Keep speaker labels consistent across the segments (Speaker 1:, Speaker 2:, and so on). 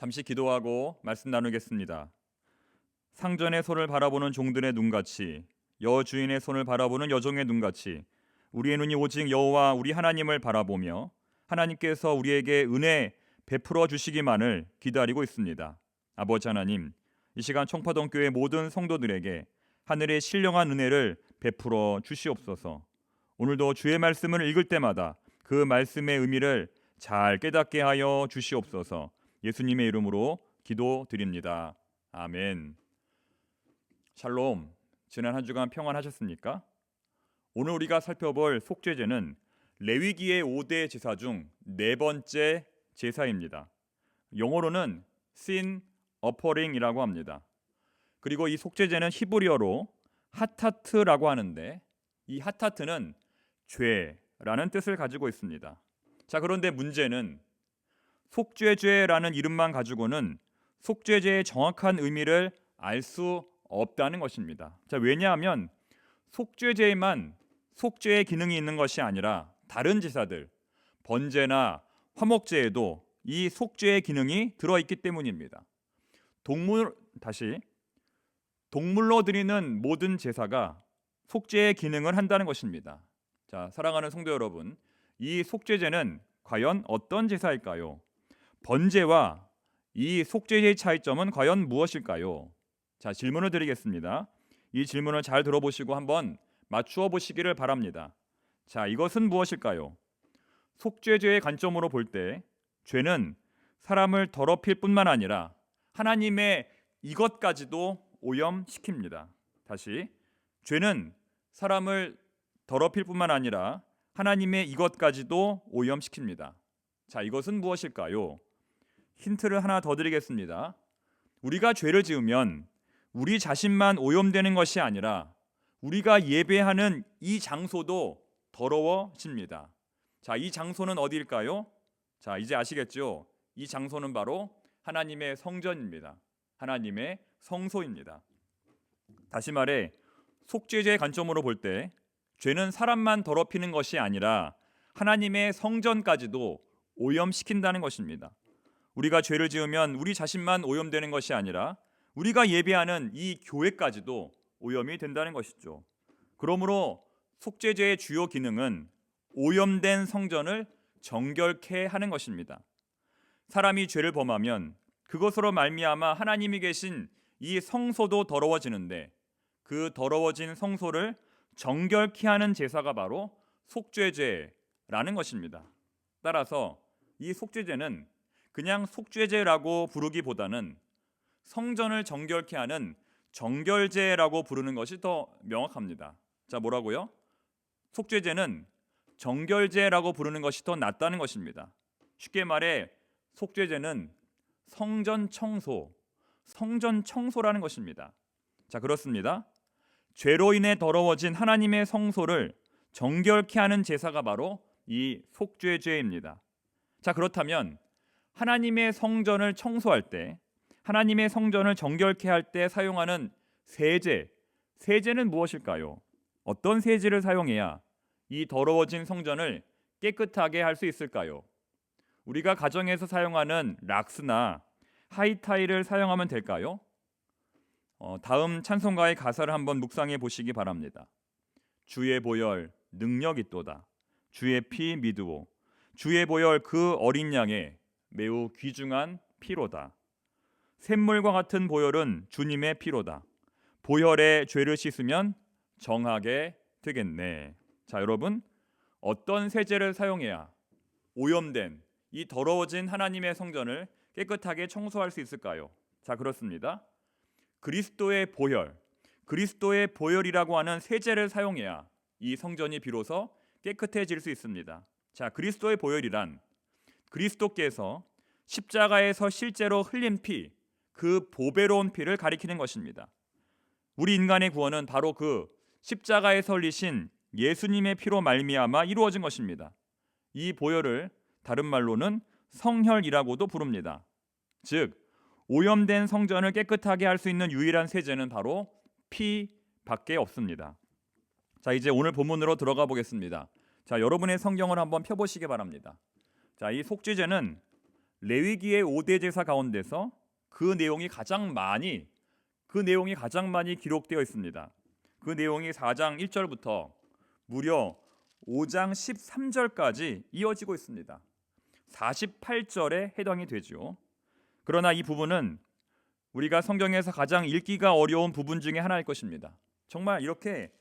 Speaker 1: 잠시 기도하고 말씀 나누겠습니다. 상전의 손을 바라보는 종들의 눈같이 여주인의 손을 바라보는 여종의 눈같이 우리의 눈이 오직 여호와 우리 하나님을 바라보며 하나님께서 우리에게 은혜 베풀어 주시기만을 기다리고 있습니다. 아버지 하나님, 이 시간 청파동교회 모든 성도들에게 하늘의 신령한 은혜를 베풀어 주시옵소서. 오늘도 주의 말씀을 읽을 때마다 그 말씀의 의미를 잘 깨닫게 하여 주시옵소서. 예수님의 이름으로 기도드립니다. 아멘. 샬롬. 지난 한 주간 평안하셨습니까? 오늘 우리가 살펴볼 속죄제는 레위기의 5대 제사 중 네 번째 제사입니다. 영어로는 sin offering이라고 합니다. 그리고 이 속죄제는 히브리어로 하타트라고 하는데 이 하타트는 죄라는 뜻을 가지고 있습니다. 자, 그런데 문제는 속죄죄라는 이름만 가지고는 속죄죄의 정확한 의미를 알 수 없다는 것입니다. 자, 왜냐하면 속죄죄에만 속죄의 기능이 있는 것이 아니라 다른 제사들, 번제나 화목제에도 이 속죄의 기능이 들어있기 때문입니다. 동물로 드리는 모든 제사가 속죄의 기능을 한다는 것입니다. 자, 사랑하는 성도 여러분, 이 속죄제는 과연 어떤 제사일까요? 번제와 이 속죄제의 차이점은 과연 무엇일까요? 자, 질문을 드리겠습니다. 이 질문을 잘 들어보시고 한번 맞추어 보시기를 바랍니다. 자, 이것은 무엇일까요? 속죄죄의 관점으로 볼 때 죄는 사람을 더럽힐 뿐만 아니라 하나님의 이것까지도 오염시킵니다. 다시, 죄는 사람을 더럽힐 뿐만 아니라 하나님의 이것까지도 오염시킵니다. 자, 이것은 무엇일까요? 힌트를 하나 더 드리겠습니다. 우리가 죄를 지으면 우리 자신만 오염되는 것이 아니라 우리가 예배하는 이 장소도 더러워집니다. 자, 이 장소는 어디일까요? 자, 이제 아시겠죠? 이 장소는 바로 하나님의 성전입니다. 하나님의 성소입니다. 다시 말해 속죄죄의 관점으로 볼 때 죄는 사람만 더럽히는 것이 아니라 하나님의 성전까지도 오염시킨다는 것입니다. 우리가 죄를 지으면 우리 자신만 오염되는 것이 아니라 우리가 예배하는 이 교회까지도 오염이 된다는 것이죠. 그러므로 속죄죄의 주요 기능은 오염된 성전을 정결케 하는 것입니다. 사람이 죄를 범하면 그것으로 말미암아 하나님이 계신 이 성소도 더러워지는데 그 더러워진 성소를 정결케 하는 제사가 바로 속죄죄라는 것입니다. 따라서 이 속죄죄는 그냥 속죄죄라고 부르기보다는 성전을 정결케 하는 정결제라고 부르는 것이 더 명확합니다. 자, 뭐라고요? 속죄제는 정결제라고 부르는 것이 더 낫다는 것입니다. 쉽게 말해 속죄제는 성전 청소라는 것입니다. 자, 그렇습니다. 죄로 인해 더러워진 하나님의 성소를 정결케 하는 제사가 바로 이 속죄제입니다. 자, 그렇다면 하나님의 성전을 청소할 때, 하나님의 성전을 정결케 할 때 사용하는 세제는 무엇일까요? 어떤 세제를 사용해야 이 더러워진 성전을 깨끗하게 할 수 있을까요? 우리가 가정에서 사용하는 락스나 하이타일을 사용하면 될까요? 다음 찬송가의 가사를 한번 묵상해 보시기 바랍니다. 주의 보혈 능력 있도다. 주의 피 믿으오. 주의 보혈 그 어린 양의 매우 귀중한 피로다. 샘물과 같은 보혈은 주님의 피로다. 보혈에 죄를 씻으면 정하게 되겠네. 자, 여러분, 어떤 세제를 사용해야 오염된 이 더러워진 하나님의 성전을 깨끗하게 청소할 수 있을까요? 자, 그렇습니다. 그리스도의 보혈이라고 하는 세제를 사용해야 이 성전이 비로소 깨끗해질 수 있습니다. 자, 그리스도의 보혈이란 그리스도께서 십자가에서 실제로 흘린 피, 그 보배로운 피를 가리키는 것입니다. 우리 인간의 구원은 바로 그 십자가에서 흘리신 예수님의 피로 말미암아 이루어진 것입니다. 이 보혈을 다른 말로는 성혈이라고도 부릅니다. 즉, 오염된 성전을 깨끗하게 할 수 있는 유일한 세제는 바로 피밖에 없습니다. 자, 이제 오늘 본문으로 들어가 보겠습니다. 자, 여러분의 성경을 한번 펴보시기 바랍니다. 자, 이 속죄제는 레위기의 5대 제사 가운데서 그 내용이 가장 많이 기록되어 있습니다. 그 내용이 4장 1절부터 무려 5장 13절까지 이어지고 있습니다. 48절에 해당이 되죠. 그러나 이 부분은 우리가 성경에서 가장 읽기가 어려운 부분 중에 하나일 것입니다. 정말 이렇게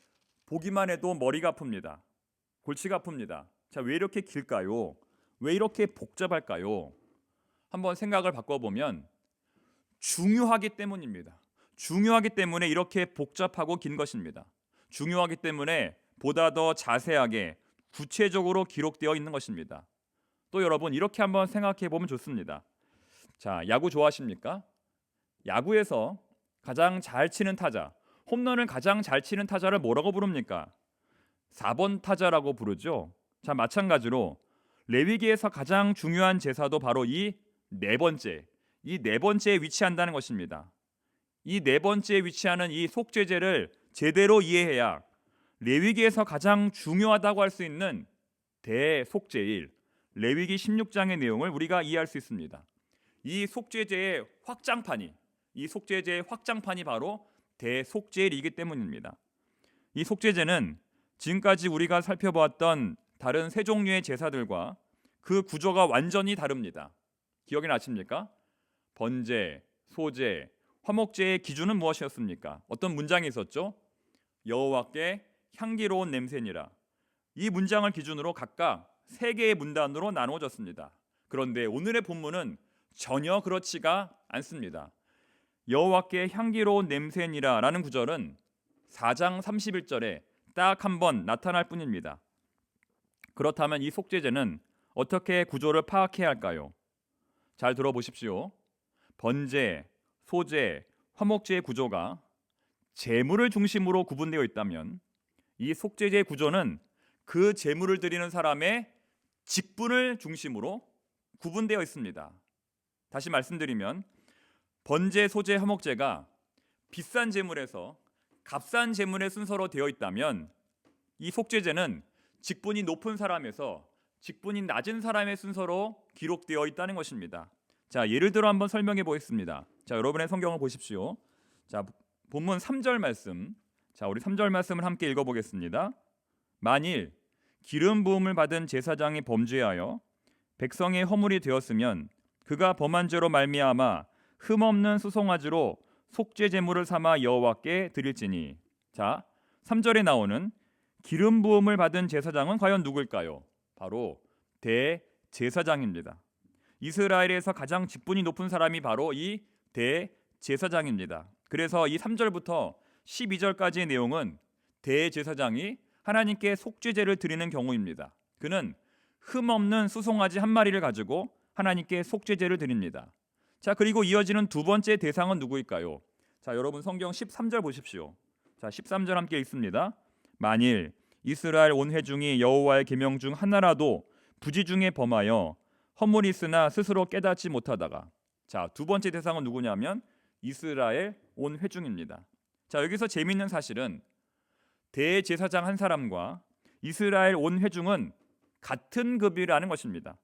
Speaker 1: 보기만 해도 머리가 아픕니다. 골치가 아픕니다. 자, 왜 이렇게 길까요? 왜 이렇게 복잡할까요? 한번 생각을 바꿔보면 중요하기 때문입니다. 중요하기 때문에 이렇게 복잡하고 긴 것입니다. 중요하기 때문에 보다 더 자세하게 구체적으로 기록되어 있는 것입니다. 또 여러분 이렇게 한번 생각해 보면 좋습니다. 자, 야구 좋아하십니까? 야구에서 가장 잘 치는 타자, 홈런을 가장 잘 치는 타자를 뭐라고 부릅니까? 4번 타자라고 부르죠. 자, 마찬가지로 레위기에서 가장 중요한 제사도 바로 이 네 번째에 위치한다는 것입니다. 이 네 번째에 위치하는 이 속죄제를 제대로 이해해야 레위기에서 가장 중요하다고 할 수 있는 대속죄일 레위기 16장의 내용을 우리가 이해할 수 있습니다. 이 속죄제의 확장판이 바로 대속죄일이기 때문입니다. 이 속죄제는 지금까지 우리가 살펴보았던 다른 세 종류의 제사들과 그 구조가 완전히 다릅니다. 기억이 나십니까? 번제, 소제, 화목제의 기준은 무엇이었습니까? 어떤 문장이 있었죠? 여호와께 향기로운 냄새니라. 이 문장을 기준으로 각각 세 개의 문단으로 나누어졌습니다. 그런데 오늘의 본문은 전혀 그렇지가 않습니다. 여호와께 향기로운 냄새니라라는 구절은 4장 31절에 딱 한 번 나타날 뿐입니다. 그렇다면 이 속죄제는 어떻게 구조를 파악해야 할까요? 잘 들어보십시오. 번제, 소제, 화목제의 구조가 제물을 중심으로 구분되어 있다면 이 속죄제의 구조는 그 제물을 드리는 사람의 직분을 중심으로 구분되어 있습니다. 다시 말씀드리면 번제, 소제, 화목제가 비싼 제물에서 값싼 제물의 순서로 되어 있다면 이 속죄제는 직분이 높은 사람에서 직분이 낮은 사람의 순서로 기록되어 있다는 것입니다. 자, 예를 들어 한번 설명해 보겠습니다. 자, 여러분의 성경을 보십시오. 자, 본문 3절 말씀. 자, 우리 3절 말씀을 함께 읽어 보겠습니다. 만일 기름 부음을 받은 제사장이 범죄하여 백성의 허물이 되었으면 그가 범한 죄로 말미암아 흠없는 수송아지로 속죄 제물을 삼아 여호와께 드릴지니. 자, 3절에 나오는 기름 부음을 받은 제사장은 과연 누구일까요? 바로 대제사장입니다. 이스라엘에서 가장 직분이 높은 사람이 바로 이 대제사장입니다. 그래서 이 3절부터 12절까지의 내용은 대제사장이 하나님께 속죄제를 드리는 경우입니다. 그는 흠없는 수송아지 한 마리를 가지고 하나님께 속죄제를 드립니다. 자, 그리고 이어지는 두 번째 대상은 누구일까요? 자, 여러분 성경 13절 보십시오. 자, 13절 함께 읽습니다. 만일 이스라엘 온 회중이 여호와의 계명 중 하나라도 부지 중에 범하여 허물이 있으나 스스로 깨닫지 못하다가. 자, 두 번째 대상은 누구냐면 이스라엘 온 회중입니다. 자, 여기서 재미있는 사실은 대제사장 한 사람과 이스라엘 온 회중은 같은 급이라는 것입니다.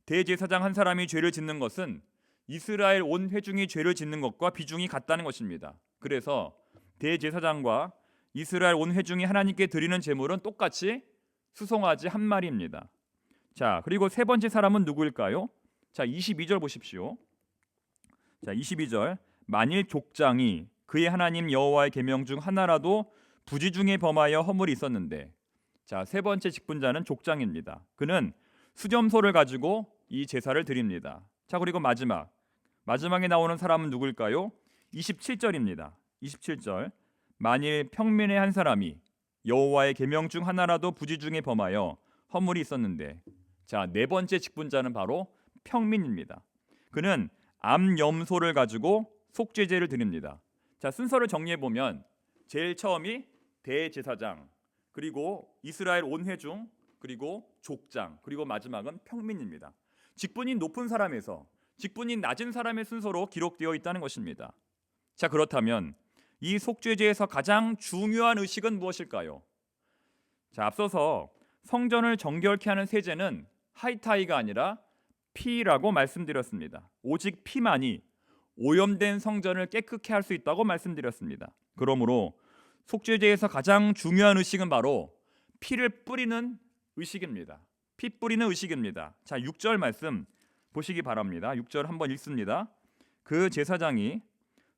Speaker 1: 대제사장 한 사람이 죄를 짓는 것은 이스라엘 온 회중이 죄를 짓는 것과 비중이 같다는 것입니다. 그래서 대제사장과 이스라엘 온 회중이 하나님께 드리는 제물은 똑같이 수송아지 한 마리입니다. 자, 그리고 세 번째 사람은 누구일까요? 자, 22절 보십시오. 자, 22절. 만일 족장이 그의 하나님 여호와의 계명 중 하나라도 부지 중에 범하여 허물이 있었는데. 자, 세 번째 직분자는 족장입니다. 그는 수점소를 가지고 이 제사를 드립니다. 자, 그리고 마지막에 나오는 사람은 누구일까요? 27절입니다. 27절. 만일 평민의 한 사람이 여호와의 계명 중 하나라도 부지 중에 범하여 허물이 있었는데. 자, 네 번째 직분자는 바로 평민입니다. 그는 암염소를 가지고 속죄제를 드립니다. 자, 순서를 정리해 보면 제일 처음이 대제사장, 그리고 이스라엘 온 회중, 그리고 족장, 그리고 마지막은 평민입니다. 직분이 높은 사람에서 직분이 낮은 사람의 순서로 기록되어 있다는 것입니다. 자, 그렇다면 이 속죄제에서 가장 중요한 의식은 무엇일까요? 자, 앞서서 성전을 정결케 하는 세제는 하이타이가 아니라 피라고 말씀드렸습니다. 오직 피만이 오염된 성전을 깨끗게 할 수 있다고 말씀드렸습니다. 그러므로 속죄제에서 가장 중요한 의식은 바로 피를 뿌리는 의식입니다. 피 뿌리는 의식입니다. 자, 6절 말씀 보시기 바랍니다. 6절 한번 읽습니다. 그 제사장이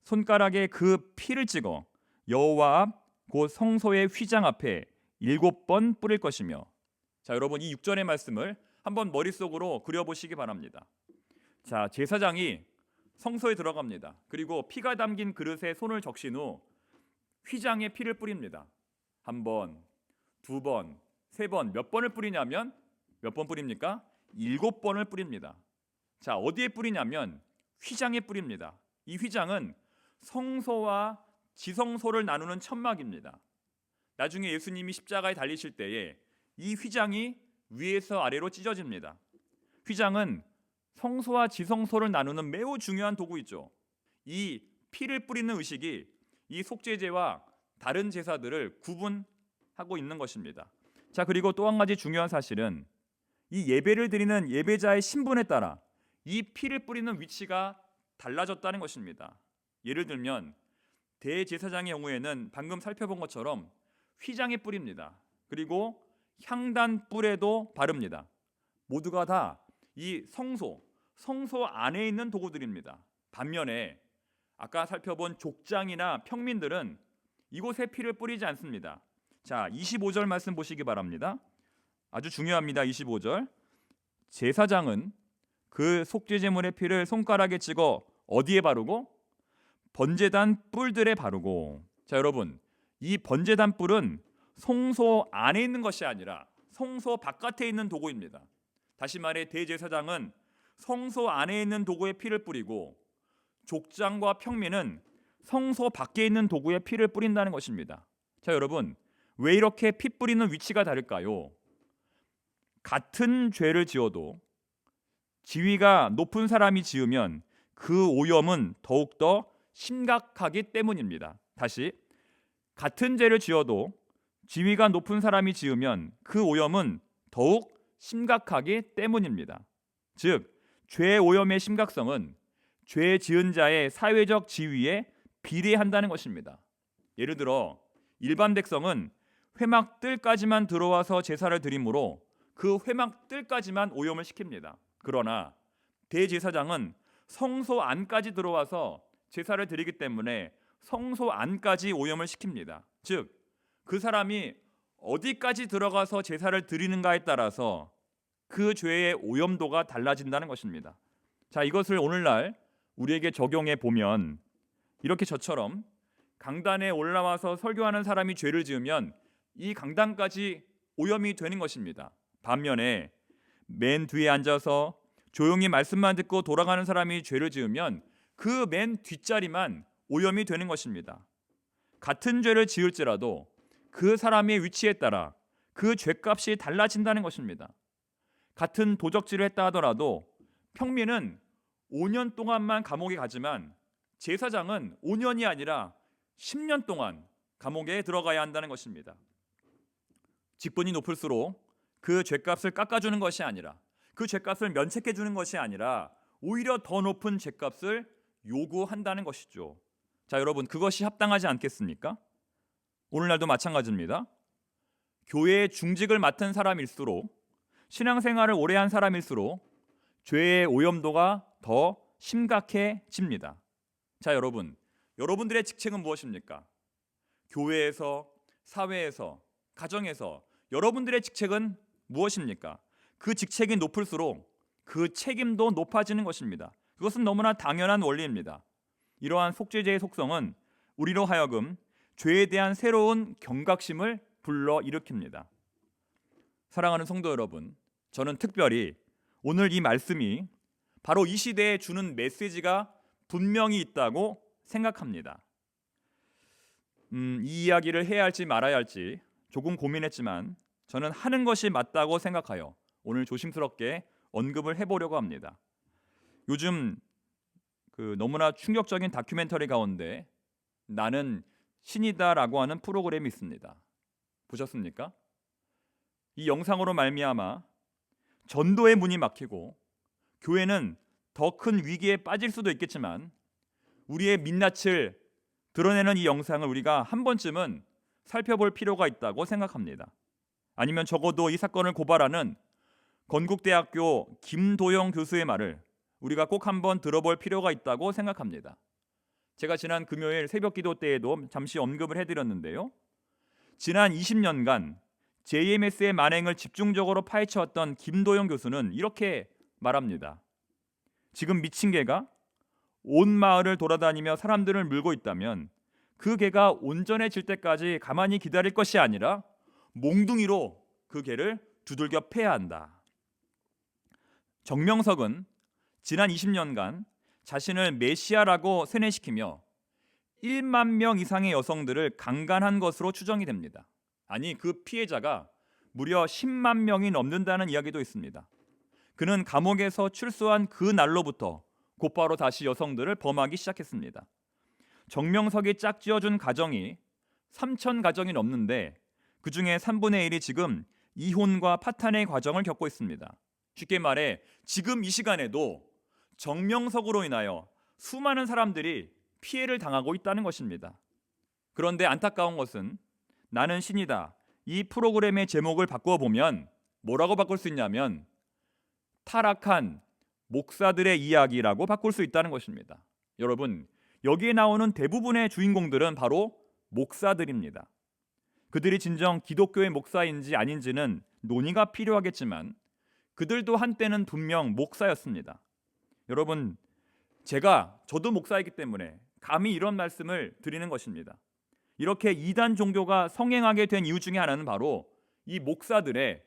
Speaker 1: 손가락에 그 피를 찍어 여호와 앞 곧 성소의 휘장 앞에 7번 뿌릴 것이며. 자, 여러분 이 6절의 말씀을 한번 머릿속으로 그려보시기 바랍니다. 자, 제사장이 성소에 들어갑니다. 그리고 피가 담긴 그릇에 손을 적신 후 휘장에 피를 뿌립니다. 한 번, 두 번, 세 번, 몇 번을 뿌리냐면 몇 번 뿌립니까? 7번을 뿌립니다. 자, 어디에 뿌리냐면 휘장에 뿌립니다. 이 휘장은 성소와 지성소를 나누는 천막입니다. 나중에 예수님이 십자가에 달리실 때에 이 휘장이 위에서 아래로 찢어집니다. 휘장은 성소와 지성소를 나누는 매우 중요한 도구이죠. 이 피를 뿌리는 의식이 이 속죄제와 다른 제사들을 구분하고 있는 것입니다. 자, 그리고 또 한 가지 중요한 사실은 이 예배를 드리는 예배자의 신분에 따라 이 피를 뿌리는 위치가 달라졌다는 것입니다. 예를 들면 대제사장의 경우에는 방금 살펴본 것처럼 휘장에 뿌립니다. 그리고 향단 뿔에도 바릅니다. 모두가 다 이 성소 안에 있는 도구들입니다. 반면에 아까 살펴본 족장이나 평민들은 이곳에 피를 뿌리지 않습니다. 자, 25절 말씀 보시기 바랍니다. 아주 중요합니다. 25절. 제사장은 그 속죄제물의 피를 손가락에 찍어 어디에 바르고? 번제단 뿔들에 바르고. 자, 여러분 이 번제단 뿔은 성소 안에 있는 것이 아니라 성소 바깥에 있는 도구입니다. 다시 말해 대제사장은 성소 안에 있는 도구에 피를 뿌리고 족장과 평민은 성소 밖에 있는 도구에 피를 뿌린다는 것입니다. 자, 여러분 왜 이렇게 피 뿌리는 위치가 다를까요? 같은 죄를 지어도 지위가 높은 사람이 지으면 그 오염은 더욱더 심각하기 때문입니다. 다시, 같은 죄를 지어도 지위가 높은 사람이 지으면 그 오염은 더욱 심각하기 때문입니다. 즉, 죄 오염의 심각성은 죄 지은 자의 사회적 지위에 비례한다는 것입니다. 예를 들어 일반 백성은 회막 뜰까지만 들어와서 제사를 드리므로 그 회막 뜰까지만 오염을 시킵니다. 그러나 대제사장은 성소 안까지 들어와서 제사를 드리기 때문에 성소 안까지 오염을 시킵니다. 즉, 그 사람이 어디까지 들어가서 제사를 드리는가에 따라서 그 죄의 오염도가 달라진다는 것입니다. 자, 이것을 오늘날 우리에게 적용해 보면 이렇게 저처럼 강단에 올라와서 설교하는 사람이 죄를 지으면 이 강단까지 오염이 되는 것입니다. 반면에 맨 뒤에 앉아서 조용히 말씀만 듣고 돌아가는 사람이 죄를 지으면 그 맨 뒷자리만 오염이 되는 것입니다. 같은 죄를 지을지라도 그 사람의 위치에 따라 그 죄값이 달라진다는 것입니다. 같은 도적질을 했다 하더라도 평민은 5년 동안만 감옥에 가지만 제사장은 5년이 아니라 10년 동안 감옥에 들어가야 한다는 것입니다. 직분이 높을수록 그 죄값을 깎아주는 것이 아니라, 그 죄값을 면책해 주는 것이 아니라 오히려 더 높은 죄값을 요구한다는 것이죠. 자, 여러분, 그것이 합당하지 않겠습니까? 오늘날도 마찬가지입니다. 교회의 중직을 맡은 사람일수록, 신앙생활을 오래 한 사람일수록 죄의 오염도가 더 심각해집니다. 자, 여러분, 여러분들의 직책은 무엇입니까? 교회에서, 사회에서, 가정에서 여러분들의 직책은 무엇입니까? 그 직책이 높을수록 그 책임도 높아지는 것입니다. 그것은 너무나 당연한 원리입니다. 이러한 속죄제의 속성은 우리로 하여금 죄에 대한 새로운 경각심을 불러일으킵니다. 사랑하는 성도 여러분, 저는 특별히 오늘 이 말씀이 바로 이 시대에 주는 메시지가 분명히 있다고 생각합니다. 이 이야기를 해야 할지 말아야 할지 조금 고민했지만 저는 하는 것이 맞다고 생각하여 오늘 조심스럽게 언급을 해보려고 합니다. 요즘 너무나 충격적인 다큐멘터리 가운데 나는 신이다라고 하는 프로그램이 있습니다. 보셨습니까? 이 영상으로 말미암아 전도의 문이 막히고 교회는 더 큰 위기에 빠질 수도 있겠지만 우리의 민낯을 드러내는 이 영상을 우리가 한 번쯤은 살펴볼 필요가 있다고 생각합니다. 아니면 적어도 이 사건을 고발하는 건국대학교 김도영 교수의 말을 우리가 꼭 한번 들어볼 필요가 있다고 생각합니다. 제가 지난 금요일 새벽기도 때에도 잠시 언급을 해드렸는데요. 지난 20년간 JMS의 만행을 집중적으로 파헤쳐왔던 김도영 교수는 이렇게 말합니다. 지금 미친 개가 온 마을을 돌아다니며 사람들을 물고 있다면 그 개가 온전해질 때까지 가만히 기다릴 것이 아니라 몽둥이로 그 개를 두들겨 패야 한다. 정명석은 지난 20년간 자신을 메시아라고 세뇌시키며 1만 명 이상의 여성들을 강간한 것으로 추정이 됩니다. 아니, 그 피해자가 무려 10만 명이 넘는다는 이야기도 있습니다. 그는 감옥에서 출소한 그 날로부터 곧바로 다시 여성들을 범하기 시작했습니다. 정명석이 짝지어준 가정이 3천 가정이 넘는데 그중에 3분의 1이 지금 이혼과 파탄의 과정을 겪고 있습니다. 쉽게 말해 지금 이 시간에도 정명석으로 인하여 수많은 사람들이 피해를 당하고 있다는 것입니다. 그런데 안타까운 것은 나는 신이다. 이 프로그램의 제목을 바꿔보면 뭐라고 바꿀 수 있냐면 타락한 목사들의 이야기라고 바꿀 수 있다는 것입니다. 여러분, 여기에 나오는 대부분의 주인공들은 바로 목사들입니다. 그들이 진정 기독교의 목사인지 아닌지는 논의가 필요하겠지만 그들도 한때는 분명 목사였습니다. 여러분, 저도 목사이기 때문에 감히 이런 말씀을 드리는 것입니다. 이렇게 이단 종교가 성행하게 된 이유 중에 하나는 바로 이 목사들의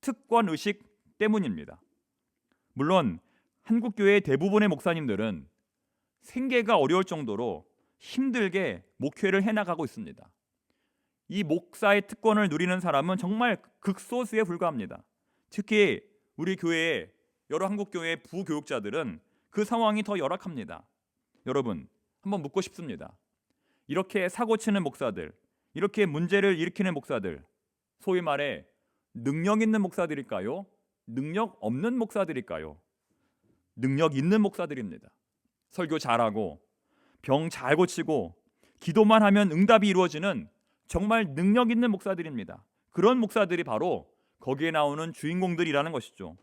Speaker 1: 특권 의식 때문입니다. 물론 한국교회의 대부분의 목사님들은 생계가 어려울 정도로 힘들게 목회를 해나가고 있습니다. 이 목사의 특권을 누리는 사람은 정말 극소수에 불과합니다. 특히 우리 교회의 여러 한국교회의 부교육자들은 그 상황이 더 열악합니다. 여러분, 한번 묻고 싶습니다. 이렇게 사고치는 목사들, 이렇게 문제를 일으키는 목사들, 소위 말해 능력 있는 목사들일까요? 능력 없는 목사들일까요? 능력 있는 목사들입니다. 설교 잘하고 병 잘 고치고 기도만 하면 응답이 이루어지는 정말 능력 있는 목사들입니다. 그런 목사들이 바로 거기에 나오는 주인공들이라는 것이죠.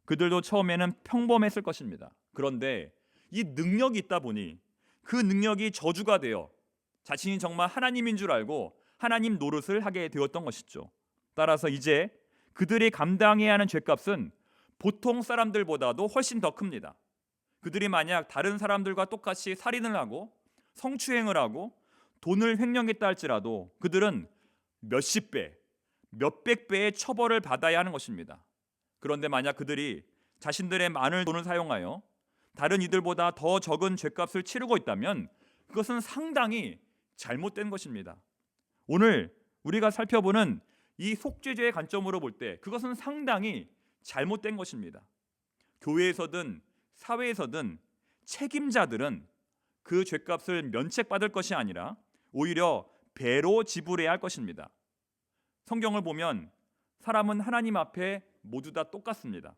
Speaker 1: 그들도 처음에는 평범했을 것입니다. 그런데 이 능력이 있다 보니 그 능력이 저주가 되어 자신이 정말 하나님인 줄 알고 하나님 노릇을 하게 되었던 것이죠. 따라서 이제 그들이 감당해야 하는 죄값은 보통 사람들보다도 훨씬 더 큽니다. 그들이 만약 다른 사람들과 똑같이 살인을 하고 성추행을 하고 돈을 횡령했다 할지라도 그들은 몇십 배, 몇백 배의 처벌을 받아야 하는 것입니다. 그런데 만약 그들이 자신들의 많은 돈을 사용하여 다른 이들보다 더 적은 죄값을 치르고 있다면 그것은 상당히 잘못된 것입니다. 오늘 우리가 살펴보는 이 속죄죄의 관점으로 볼 때 그것은 상당히 잘못된 것입니다. 교회에서든 사회에서든 책임자들은 그 죄값을 면책받을 것이 아니라 오히려 배로 지불해야 할 것입니다. 성경을 보면 사람은 하나님 앞에 모두 다 똑같습니다.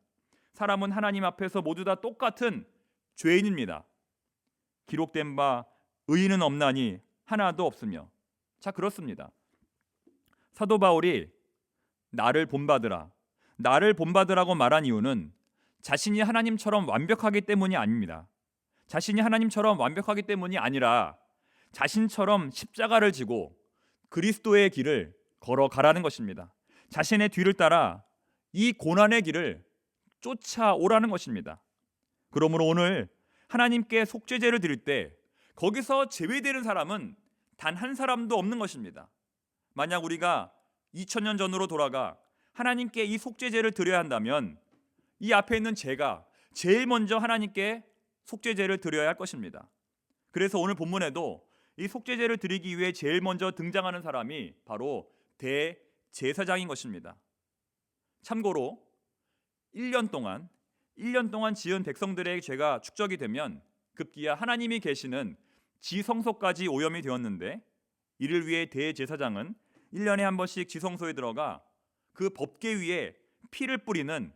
Speaker 1: 사람은 하나님 앞에서 모두 다 똑같은 죄인입니다. 기록된 바 의인은 없나니 하나도 없으며. 자, 그렇습니다. 사도 바울이 나를 본받으라고 말한 이유는 자신이 하나님처럼 완벽하기 때문이 아닙니다. 자신이 하나님처럼 완벽하기 때문이 아니라 자신처럼 십자가를 지고 그리스도의 길을 걸어가라는 것입니다. 자신의 뒤를 따라 이 고난의 길을 쫓아오라는 것입니다. 그러므로 오늘 하나님께 속죄제를 드릴 때 거기서 제외되는 사람은 단 한 사람도 없는 것입니다. 만약 우리가 2000년 전으로 돌아가 하나님께 이 속죄제를 드려야 한다면 이 앞에 있는 제가 제일 먼저 하나님께 속죄제를 드려야 할 것입니다. 그래서 오늘 본문에도 이 속죄제를 드리기 위해 제일 먼저 등장하는 사람이 바로 대제사장인 것입니다. 참고로 1년 동안 지은 백성들의 죄가 축적이 되면 급기야 하나님이 계시는 지성소까지 오염이 되었는데 이를 위해 대제사장은 1년에 한 번씩 지성소에 들어가 그 법궤 위에 피를 뿌리는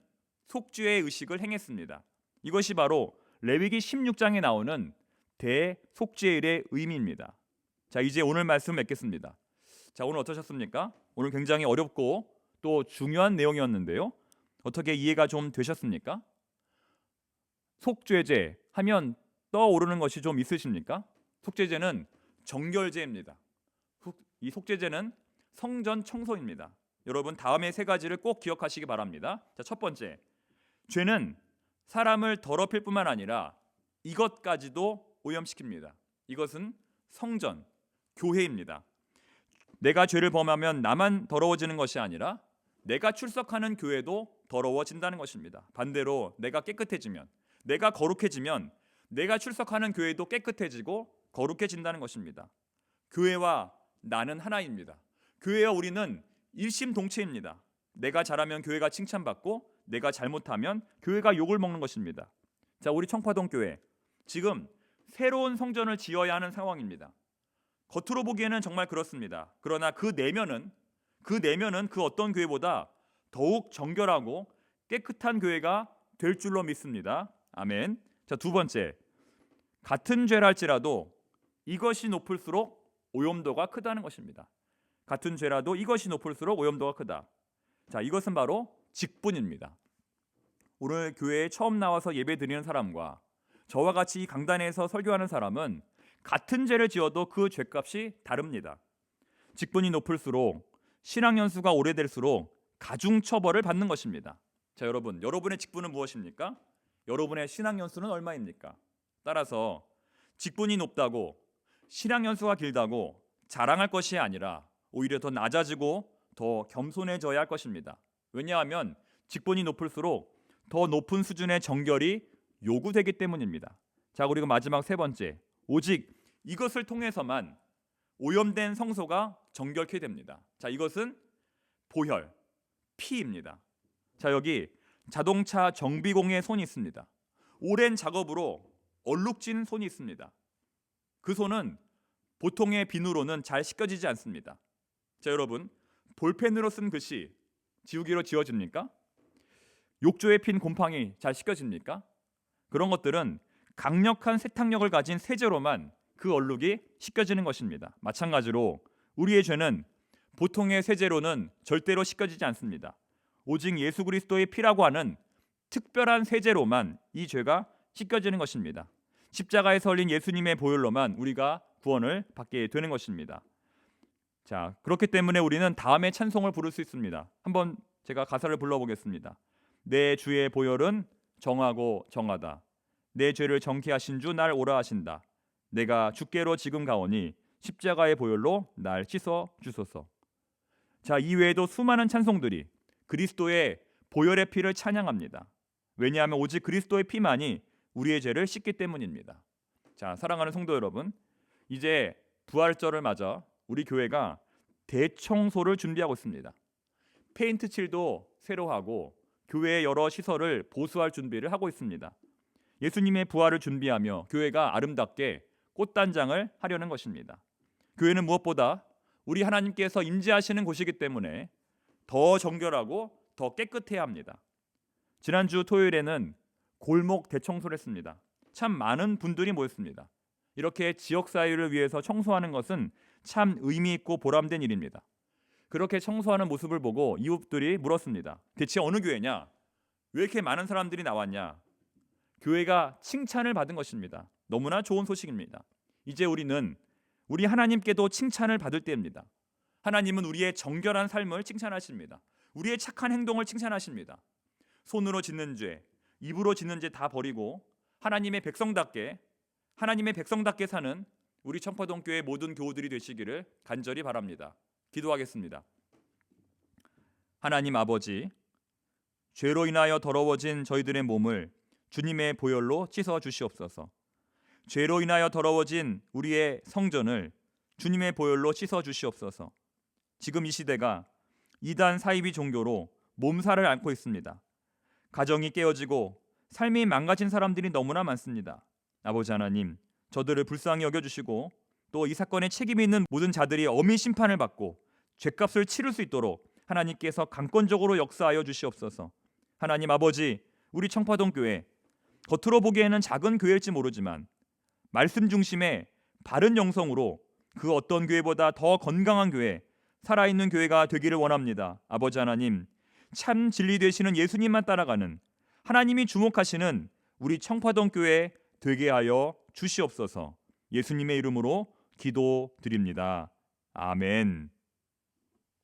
Speaker 1: 속죄의 의식을 행했습니다. 이것이 바로 레위기 16장에 나오는 대속죄일의 의미입니다. 자, 이제 오늘 말씀 맺겠습니다. 자, 오늘 어떠셨습니까? 오늘 굉장히 어렵고 또 중요한 내용이었는데요. 어떻게 이해가 좀 되셨습니까? 속죄제 하면 떠오르는 것이 좀 있으십니까? 속죄제는 정결제입니다. 이 속죄제는 성전 청소입니다. 여러분, 다음에 세 가지를 꼭 기억하시기 바랍니다. 자, 첫 번째, 죄는 사람을 더럽힐 뿐만 아니라 이것까지도 오염시킵니다. 이것은 성전, 교회입니다. 내가 죄를 범하면 나만 더러워지는 것이 아니라 내가 출석하는 교회도 더러워진다는 것입니다. 반대로 내가 깨끗해지면, 내가 거룩해지면 내가 출석하는 교회도 깨끗해지고 거룩해진다는 것입니다. 교회와 나는 하나입니다. 교회와 우리는 일심동체입니다. 내가 잘하면 교회가 칭찬받고 내가 잘못하면 교회가 욕을 먹는 것입니다. 자, 우리 청파동 교회 지금 새로운 성전을 지어야 하는 상황입니다. 겉으로 보기에는 정말 그렇습니다. 그러나 그 내면은 그 어떤 교회보다 더욱 정결하고 깨끗한 교회가 될 줄로 믿습니다. 아멘. 자, 두 번째, 같은 죄랄지라도 이것이 높을수록 오염도가 크다는 것입니다. 같은 죄라도 이것이 높을수록 오염도가 크다. 자, 이것은 바로 직분입니다. 오늘 교회에 처음 나와서 예배 드리는 사람과 저와 같이 이 강단에서 설교하는 사람은 같은 죄를 지어도 그 죄값이 다릅니다. 직분이 높을수록 신앙 연수가 오래될수록 가중 처벌을 받는 것입니다. 자, 여러분, 여러분의 직분은 무엇입니까? 여러분의 신앙 연수는 얼마입니까? 따라서 직분이 높다고 신앙 연수가 길다고 자랑할 것이 아니라 오히려 더 낮아지고 더 겸손해져야 할 것입니다. 왜냐하면 직분이 높을수록 더 높은 수준의 정결이 요구되기 때문입니다. 자, 그리고 마지막 세 번째, 오직 이것을 통해서만 오염된 성소가 정결케 됩니다. 자, 이것은 보혈, 피입니다. 자, 여기 자동차 정비공의 손이 있습니다. 오랜 작업으로 얼룩진 손이 있습니다. 그 손은 보통의 비누로는 잘 씻겨지지 않습니다. 자, 여러분, 볼펜으로 쓴 글씨 지우개로 지워집니까? 욕조에 핀 곰팡이 잘 씻겨집니까? 그런 것들은 강력한 세탁력을 가진 세제로만 그 얼룩이 씻겨지는 것입니다. 마찬가지로 우리의 죄는 보통의 세제로는 절대로 씻겨지지 않습니다. 오직 예수 그리스도의 피라고 하는 특별한 세제로만 이 죄가 씻겨지는 것입니다. 십자가에서 흘린 예수님의 보혈로만 우리가 구원을 받게 되는 것입니다. 자, 그렇기 때문에 우리는 다음에 찬송을 부를 수 있습니다. 한번 제가 가사를 불러보겠습니다. 내 주의 보혈은 정하고 정하다. 내 죄를 정케 하신 주 날 오라 하신다. 내가 주께로 지금 가오니 십자가의 보혈로 날 씻어 주소서. 자, 이외에도 수많은 찬송들이 그리스도의 보혈의 피를 찬양합니다. 왜냐하면 오직 그리스도의 피만이 우리의 죄를 씻기 때문입니다. 자, 사랑하는 성도 여러분, 이제 부활절을 맞아 우리 교회가 대청소를 준비하고 있습니다. 페인트 칠도 새로 하고 교회의 여러 시설을 보수할 준비를 하고 있습니다. 예수님의 부활을 준비하며 교회가 아름답게 꽃단장을 하려는 것입니다. 교회는 무엇보다 우리 하나님께서 임재하시는 곳이기 때문에 더 정결하고 더 깨끗해야 합니다. 지난주 토요일에는 골목 대청소를 했습니다. 참 많은 분들이 모였습니다. 이렇게 지역사회를 위해서 청소하는 것은 참 의미 있고 보람된 일입니다. 그렇게 청소하는 모습을 보고 이웃들이 물었습니다. 대체 어느 교회냐? 왜 이렇게 많은 사람들이 나왔냐? 교회가 칭찬을 받은 것입니다. 너무나 좋은 소식입니다. 이제 우리는 우리 하나님께도 칭찬을 받을 때입니다. 하나님은 우리의 정결한 삶을 칭찬하십니다. 우리의 착한 행동을 칭찬하십니다. 손으로 짓는 죄, 입으로 짓는 죄 다 버리고 하나님의 백성답게 사는 우리 청파동 교회 모든 교우들이 되시기를 간절히 바랍니다. 기도하겠습니다. 하나님 아버지, 죄로 인하여 더러워진 저희들의 몸을 주님의 보혈로 씻어 주시옵소서. 죄로 인하여 더러워진 우리의 성전을 주님의 보혈로 씻어 주시옵소서. 지금 이 시대가 이단 사이비 종교로 몸살을 앓고 있습니다. 가정이 깨어지고 삶이 망가진 사람들이 너무나 많습니다. 아버지 하나님, 저들을 불쌍히 여겨주시고 또 이 사건에 책임이 있는 모든 자들이 엄히 심판을 받고 죄값을 치를 수 있도록 하나님께서 강권적으로 역사하여 주시옵소서. 하나님 아버지, 우리 청파동 교회 겉으로 보기에는 작은 교회일지 모르지만 말씀 중심의 바른 영성으로 그 어떤 교회보다 더 건강한 교회, 살아있는 교회가 되기를 원합니다. 아버지 하나님, 참 진리 되시는 예수님만 따라가는, 하나님이 주목하시는 우리 청파동 교회 되게 하여 주시옵소서. 예수님의 이름으로 기도드립니다. 아멘.